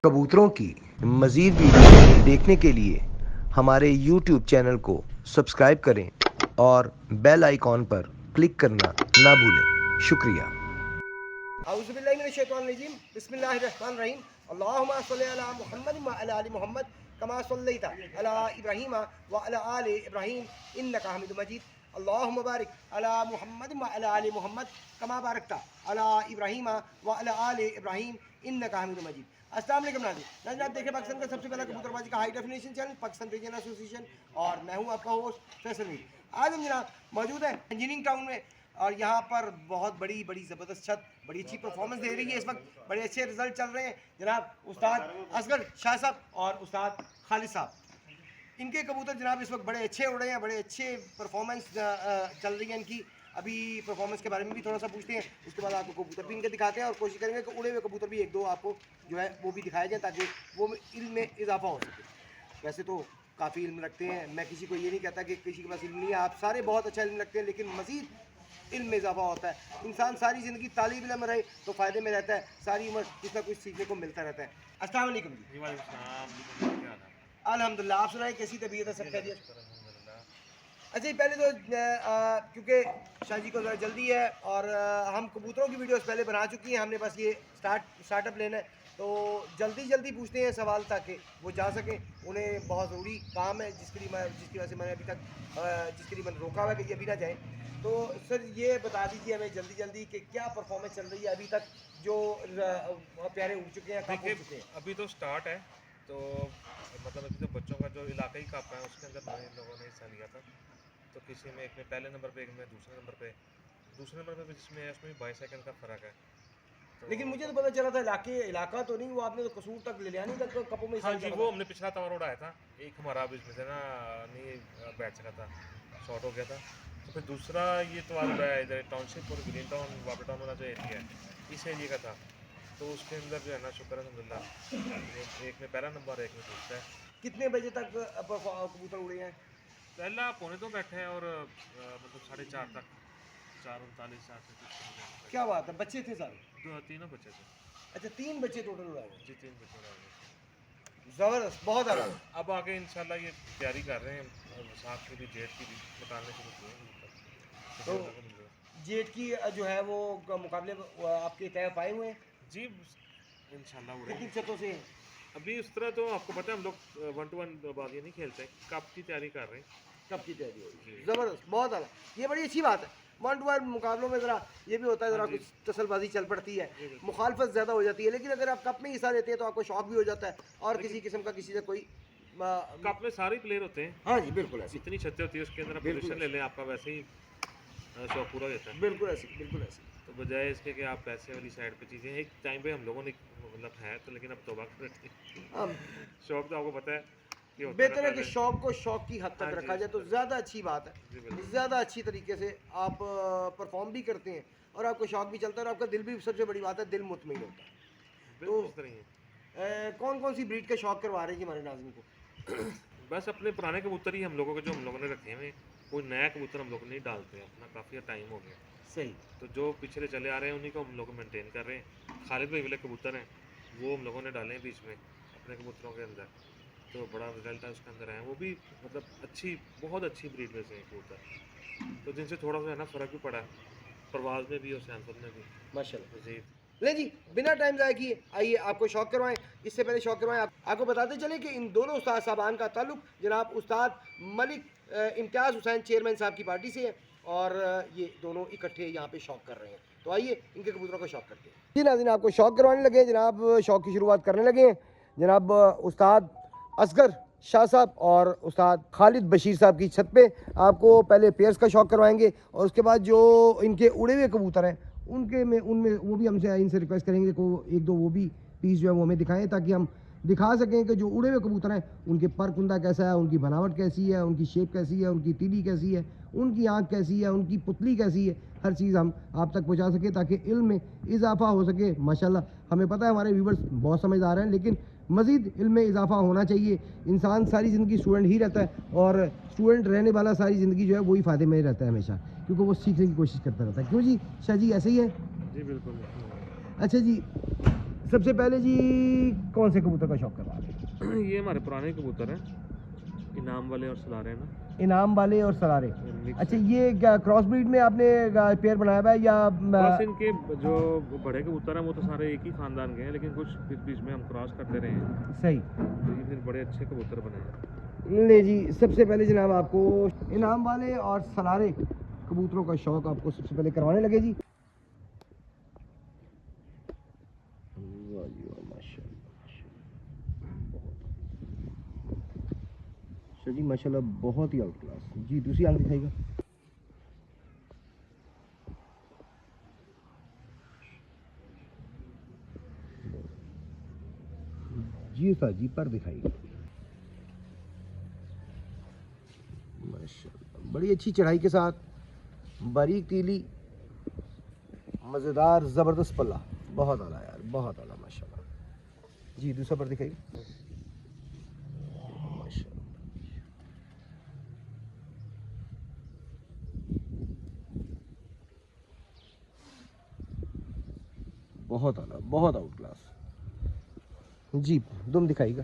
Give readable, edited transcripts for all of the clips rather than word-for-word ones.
कबूतरों की मज़ीद वीडियो देखने के लिए हमारे YouTube चैनल को सब्सक्राइब करें और बेल आइकॉन पर क्लिक करना ना भूलें। शुक्रिया। औज़ुबिल्लाहिमिनश्शैतानिर्रजीम बिस्मिल्लाहिर्रहमानिर्रहीम अल्लाहुम्मा सल्लि अला मुहम्मद व अला आलि मुहम्मद कमा सल्लैता अला इब्राहीम व अला आलि इब्राहीम इन्नका हमीदुम मजीद अल्लाहुम्मा बारिक अला मुहम्मद व अला आलि मुहम्मद कमा बारकता अला इब्राहीम व अला आलि इब्राहीम इन्नका हमीदुम मजीद। अस्सलाम वालेकुम नाज़रीन, आप देखें पाकिस्तान का सबसे पहला कबूतरबाजी का high definition channel Pakistan regional association और मैं हूं आपका होस्ट फैसल मीर। आज हम जनाब मौजूद हैं इंजीनियरिंग टाउन में और यहाँ पर बहुत बड़ी ज़बरदस्त छत बड़ी अच्छी परफॉर्मेंस दे रही है। इस वक्त बड़े अच्छे रिजल्ट चल रहे हैं जनाब उस्ताद असगर शाह साहब और उस्ताद खालिद साहब। इनके कबूतर जनाब इस वक्त बड़े अच्छे उड़ रहे हैं, बड़े अच्छे परफॉर्मेंस चल रही है इनकी। अभी परफॉर्मेंस के बारे में भी थोड़ा सा पूछते हैं, उसके बाद आपको कबूतर भी इनके दिखाते हैं और कोशिश करेंगे कि उड़े हुए कबूतर भी एक दो आपको जो है वो भी दिखाए जाए ताकि वो इल्म में इजाफा हो सके। वैसे तो काफ़ी इल्म रखते हैं, मैं किसी को ये नहीं कहता कि किसी के पास इल्म नहीं है, आप सारे बहुत अच्छा इल्म रखते हैं, लेकिन मज़ीद इल्म में इजाफा होता है। इंसान सारी ज़िंदगी तालीब इल्म रहे तो फ़ायदे में रहता है, सारी उम्र कुछ ना कुछ सीखने को मिलता रहता है। अस्सलाम वालेकुम जी। अल्हम्दुलिल्लाह, आप सुनाएं कैसी तबीयत है, सब खैरियत? अच्छा जी, पहले तो क्योंकि शाह जी को ज़रा जल्दी है और हम कबूतरों की वीडियोस पहले बना चुकी हैं, हमने बस ये स्टार्टअप लेना है, तो जल्दी पूछते हैं सवाल ताकि वो जा सकें। उन्हें बहुत ज़रूरी काम है जिसकी वजह से मैंने अभी तक जिसके लिए मैंने रोका हुआ है कि अभी ना जाएँ। तो सर ये बता दीजिए हमें जल्दी कि क्या परफॉर्मेंस चल रही है अभी तक, जो प्यारे उड़ चुके हैं, कब उड़ चुके हैं? अभी तो स्टार्ट है, तो मतलब अभी तो बच्चों का जो इलाकाई कप है उसके अंदर नए लोगों ने हिस्सा लिया था। तो किसी में एक में पहले नंबर पे, एक में दूसरे नंबर पे जिसमें है उसमें 22 सेकंड का फ़र्क है। तो लेकिन मुझे तो पता चला था इलाका तो नहीं, वो आपने तो कसूर तक ले लिया नहीं तक कपों में। हाँ जी, वो हमने पिछला तवर उड़ाया था, एक हमारा अब इसमें से ना नहीं बैठ सका था, शॉर्ट हो गया था। तो फिर दूसरा ये तो उड़ाया इधर टाउनशिप और ग्रीन टाउन वाटर टाउन वाला जो एरिया है इस एरिया का था। तो उसके अंदर जो है ना शुक्र अल्हम्दुलिल्लाह एक में पहला नंबर, एक में दूसरा है। कितने बजे तक कबूतर उड़े हैं? पहला पौने दो बैठे हैं और मतलब 4:30 तक, 4:39 4 क्या बात है, बच्चे थे सारे? तीनों बच्चे थे। अच्छा, 3 बच्चे टोटल उड़ाए हुए? जी 3 बच्चे उड़ा रहे ज़बरदस्त, बहुत आला। थे। अब आगे इंशाल्लाह ये तैयारी कर रहे हैं और वसाख की भी, जेठ की भी निकालने शुरू किए तो हैं। जेट की जो है वो मुकाबले आपके तय पाए हुए हैं? जी इंशाल्लाह कितनी उड़ेंगे। छतों से हैं? अभी उस तरह तो आपको पता है हम लोग 1-to-1 बाजी नहीं खेलते, कप की तैयारी कर रहे हैं। कब की तैयारी होगी? जी। ज़बरदस्त, बहुत आला, ये बड़ी अच्छी बात है। 1-to-1 मुकाबलों में ज़रा ये भी होता है, ज़रा हाँ जी। कुछ तसलबाजी चल पड़ती है, जी, बिल्कुल। मुखालफत ज़्यादा हो जाती है, लेकिन अगर आप कप में हिस्सा लेते हैं तो आपको शौक भी हो जाता है और किसी किस्म का किसी से कोई कप में सारे प्लेयर होते हैं, हाँ जी बिल्कुल ऐसी, जितनी छतें होती है उसके अंदर आप बिल्कुल पोजीशन ले लें, आपका वैसे ही शौक पूरा हो जाता है। बिल्कुल ऐसी, बिल्कुल ऐसी। तो बजाय इसके कि आप पैसे वाली साइड पे चीज़ें, एक टाइम पे हम लोगों ने मतलब है तो, लेकिन अब तौबा कर रहे हैं। हाँ, शौक तो आपको पता है कि होता बेहतर है रहता कि शौक को शौक की हद हाँ तक जी, रखा जाए तो ज़्यादा अच्छी बात जी है, बिल्कुल। ज़्यादा अच्छी तरीके से आप परफॉर्म भी करते हैं और आपको शौक भी चलता है और आपका दिल भी, सबसे बड़ी बात है, दिल मुतमईन होता है। तो बिल्कुल इस तरह ही है। कौन कौन सी ब्रीड के शौक करवा रहे हैं जी हमारे नाज़रीन को? बस अपने पुराने कबूतर ही हम लोगों के जो हम लोगों ने रखे हुए हैं, कोई नया कबूतर हम लोग नहीं डालते हैं, अपना काफ़ी टाइम हो गया। सही। तो जो पिछले चले आ रहे हैं उन्हीं को हम लोग मेंटेन कर रहे हैं। खालिद भाई वाले कबूतर हैं, वो हम लोगों ने डाले हैं बीच में अपने कबूतरों के अंदर, तो बड़ा रिजल्ट है उसके अंदर है। वो भी मतलब बहुत अच्छी ब्रीड में से हैं कबूतर, तो जिनसे थोड़ा सा है ना फ़र्क भी पड़ा है, परवाज़ में भी और सैंसर में भी। माशाल्लाह। जी ले जी, बिना टाइम ज़ाया किए आइए आपको शौक करवाएं। इससे पहले शौक करवाएं आपको बताते चले कि इन दोनों उस्ताद साहबान का ताल्लुक जनाब उस्ताद मलिक इम्तियाज़ हुसैन चेयरमैन साहब की पार्टी से है और ये दोनों इकट्ठे यहाँ पे शौक कर रहे हैं। तो आइए इनके कबूतरों का शौक करते हैं। जी नाज़रीन, आपको शौक करवाने लगे हैं जनाब, शौक की शुरुआत करने लगे हैं जनाब उस्ताद असगर शाह साहब और उस्ताद खालिद बशीर साहब की छत पे। आपको पहले पेयर्स का शौक करवाएंगे और उसके बाद जो इनके उड़े हुए कबूतर हैं उनमें वो भी हमसे इनसे रिक्वेस्ट करेंगे को एक दो वो भी पीस जो है वो हमें दिखाएं ताकि हम दिखा सकें कि जो उड़े हुए कबूतर हैं उनके पर कुंदा कैसा है, उनकी बनावट कैसी है, उनकी शेप कैसी है, उनकी तीली कैसी है, उनकी आँख कैसी है, उनकी पुतली कैसी है, हर चीज़ हम आप तक पहुँचा सकें ताकि इल्म में इजाफा हो सके। माशाल्लाह, हमें पता है हमारे व्यूवर्स बहुत समझदार हैं, लेकिन मज़ीद इल्म में इजाफा होना चाहिए। इंसान सारी ज़िंदगी स्टूडेंट ही रहता है और स्टूडेंट रहने वाला सारी ज़िंदगी जो है वही फ़ायदे में रहता है हमेशा, क्योंकि वो सीखने की कोशिश करता रहता है। क्यों जी शाह जी, ऐसे ही है? जी बिल्कुल। अच्छा जी, सबसे पहले जी कौन से कबूतर का शौक करवा रहे हैं? ये हमारे पुराने कबूतर हैं, इनाम वाले और सलारे हैं ना, इनाम वाले और सरारे। मिक्स अच्छा, है। ये क्रॉस ब्रीड में आपने पेयर बनाया हुआ है या बस इनके जो बड़े कबूतर हैं वो तो सारे एक ही खानदान के हैं, लेकिन कुछ बीच बीच में हम क्रॉस करते रहे हैं, सही? तो ये फिर बड़े अच्छे कबूतर बने हैं। ले जी, सबसे पहले जनाब आपको इनाम वाले और सरारे कबूतरों का शौक आपको सबसे पहले करवाने लगे जी। वाह जी वाह, माशाल्लाह जी, माशाल्लाह बहुत ही आउट क्लास जी। दूसरी आंख दिखाएगा जी सर जी, पर दिखाइए। माशाल्लाह बड़ी अच्छी चढ़ाई के साथ, बारीक तीली, मज़ेदार ज़बरदस्त पल्ला, बहुत आला यार, बहुत आला माशाल्लाह जी। दूसरा पर दिखाइए। माशाल्लाह बहुत आला, बहुत आउट क्लास जी। दुम दिखाइएगा।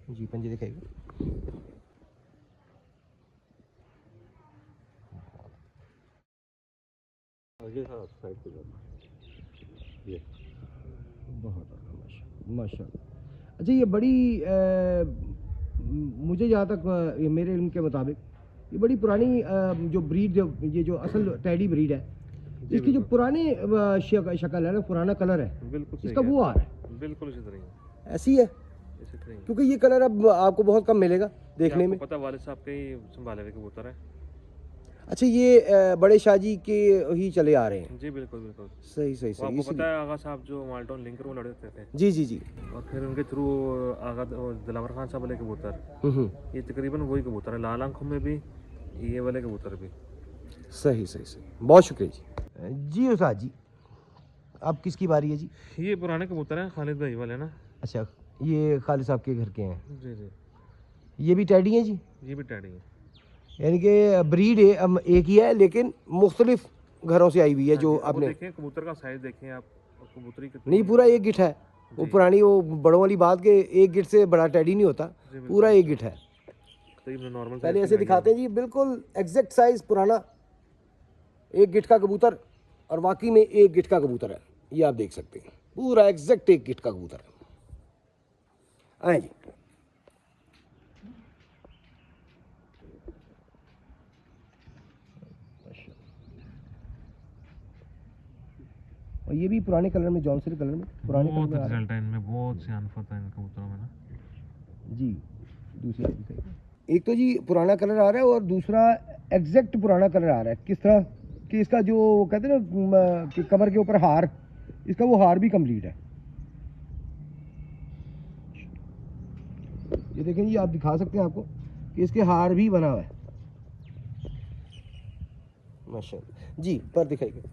जी पंजे दिखाइएगा। ये बहुत आला माशाल्लाह माशाल्लाह। अच्छा, ये बड़ी मुझे जहाँ तक ये मेरे इल्म के मुताबिक ये बड़ी पुरानी जो ब्रीड, जो ये जो असल टैडी ब्रीड है, इसकी जो पुरानी शक्ल है ना, पुराना कलर है, बिल्कुल सही इसका है। वो आ रहा है, बिल्कुल इसी तरह ही है, ऐसी है, इसी तरह ही है। क्योंकि ये कलर अब आपको बहुत कम मिलेगा देखने आपको में। पता वालिद साहब के ही संभाले हुए कबूतर है। अच्छा, ये बड़े शाहजी के ही चले आ रहे हैं। जी बिल्कुल बिल्कुल। सही सही वो सही, आपको इसीलिए। पता है आगा साहब जो माल्टोन लिंकर वो लड़ते थे, जी जी जी। और फिर उनके थ्रू आगा दिलावर खान साहब वाले कबूतर, हम्म, ये तकरीबन वही कबूतर है, लाल आंखों में भी, ये वाले कबूतर भी। सही सही सही, बहुत शुक्रिया जी। जी उस्ताद जी, अब किसकी बारी है जी? ये पुराने कबूतर हैं खालिद भाई वाले ना। अच्छा, ये खालिद साहब के घर के हैं। जी जी। ये भी टैडी हैं जी? ये भी टैडी है। यानी कि ब्रीड है अब एक ही है, लेकिन मुख्तलिफ घरों से आई हुई है जो हाँ जी, वो आपने। देखें कबूतर का साइज देखें आप, और कबूतरी कितनी नहीं, है। पूरा एक गिट है। वो जी। पुरानी वो बड़ों वाली बात के एक गिट से बड़ा टैडी नहीं होता, जी बिल्कुल। पूरा एक गिट है। तकरीबन नॉर्मल पहले ऐसे दिखाते हैं जी, बिल्कुल एग्जैक्ट साइज पुराना एक गिट का कबूतर, और वाकई में एक गिट का कबूतर है। ये आप देख सकते हैं, पूरा एग्जैक्ट एक गिट का कबूतर है। आए जी। और ये भी पुराने कलर में, जॉनसन कलर में, पुराने कलर बहुत में आ रहा है। रिजल्ट है इनमें, बहुत सियानफत है इन कबूतरों में ना। जी, दूसरी आप दिखाइए। एक तो जी पुराना कलर आ रहा है, और दूसरा एग्जैक्ट पुराना कलर आ रहा है। किस तरह कि इसका जो कहते हैं ना कि कमर के ऊपर हार, इसका वो हार भी कंप्लीट है। ये देखें जी, आप दिखा सकते हैं आपको कि इसके हार भी बना हुआ है। माशाल्लाह जी, पर दिखाइए।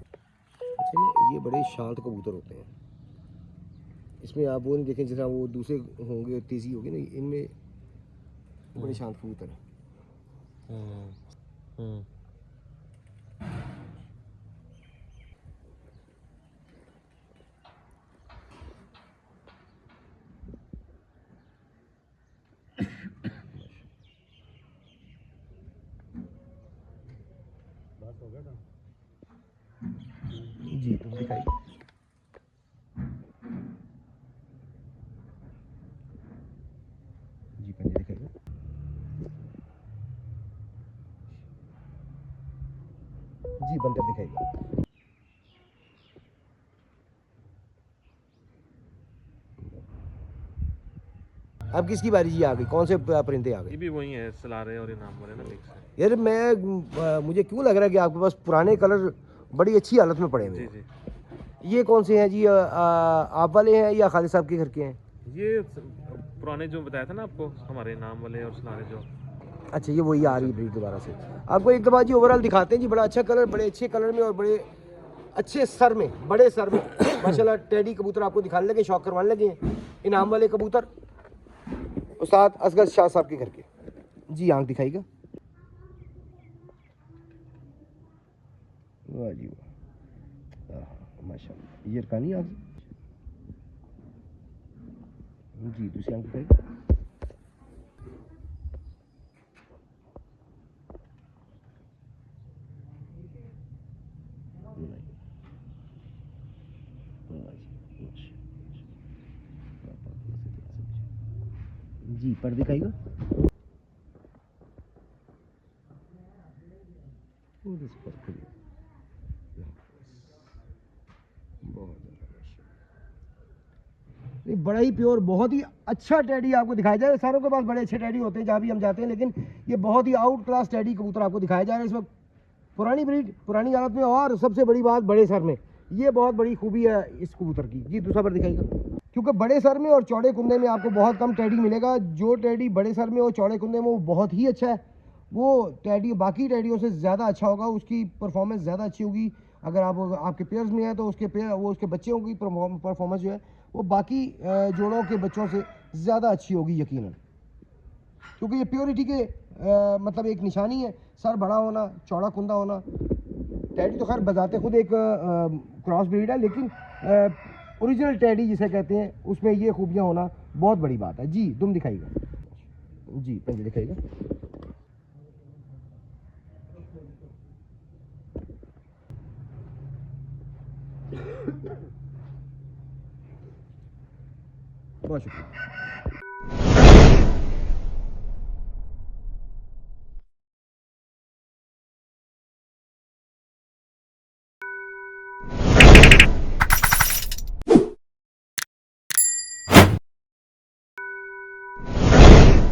अच्छा, नहीं, ये बड़े शांत कबूतर होते हैं, इसमें आप वो नहीं देखें जैसा वो दूसरे होंगे, तेज़ी होगी ना, इनमें बड़े शांत कबूतर हैं। जी, तो दिखाइए। जी, पंजे दिखाइए। जी, बंदर दिखाइए। अब किसकी बारी जी आ गई? कौन से परिंदे आ ये गए? भी वही है, सलारे और इनाम वाले ना, मिक्स है। यार मुझे क्यों लग रहा है कि आपके पास पुराने कलर बड़ी अच्छी हालत में पड़े हुए जी हैं। जी। ये कौन से हैं जी? आप वाले हैं या खालिद साहब के घर के हैं? ये पुराने जो बताया था ना आपको, हमारे इनाम वाले और सलारे जो। अच्छा, ये वही आ रही ब्रीड दोबारा से। आपको एक दफ़ा जी ओवरऑल दिखाते हैं जी। बड़ा अच्छा कलर, बड़े अच्छे कलर में, और बड़े अच्छे सर में, बड़े सर में माशाल्लाह टैडी कबूतर आपको दिखाने लगे, शौक करवाने लगे हैं। इनाम वाले कबूतर उस्ताद असगर शाह साहब के घर के। जी आंख दिखाइएगा। वाह जी वाह, माशाल्लाह। ये रकानी आंख जी, दूसरी आंख दिखाइए। जी पर दिखाइएगा। नहीं, बड़ा ही प्योर, बहुत ही अच्छा टैडी आपको दिखाया जा रहा है। सारों के पास बड़े अच्छे टैडी होते हैं जहाँ भी हम जाते हैं, लेकिन ये बहुत ही आउट क्लास टैडी कबूतर आपको दिखाया जा रहा है इस वक्त। पुरानी ब्रीड, पुरानी हालत में, और सबसे बड़ी बात बड़े सर में, ये बहुत बड़ी खूबी है इस कबूतर की। जी दूसरा पर दिखाइएगा। क्योंकि बड़े सर में और चौड़े कुंदे में आपको बहुत कम टैडी मिलेगा। जो टैडी बड़े सर में और चौड़े कुंदे में वो बहुत ही अच्छा है, वो टैडी बाकी टैडियों से ज़्यादा अच्छा होगा, उसकी परफॉर्मेंस ज़्यादा अच्छी होगी। अगर आप आपके पेयर्स में है तो उसके पेयर, वो उसके बच्चों की परफॉर्मेंस जो है वो बाकी जोड़ों के बच्चों से ज़्यादा अच्छी होगी यकीनन, क्योंकि ये प्योरिटी के मतलब एक निशानी है, सर बड़ा होना, चौड़ा कुंदा होना। टैडी तो खैर बजाते खुद एक क्रॉस ब्रीड है, लेकिन ओरिजिनल टैडी जिसे कहते हैं उसमें ये खूबियाँ होना बहुत बड़ी बात है। जी तुम दिखाइएगा। जी पंजे दिखाइएगा। बहुत शुक्रिया।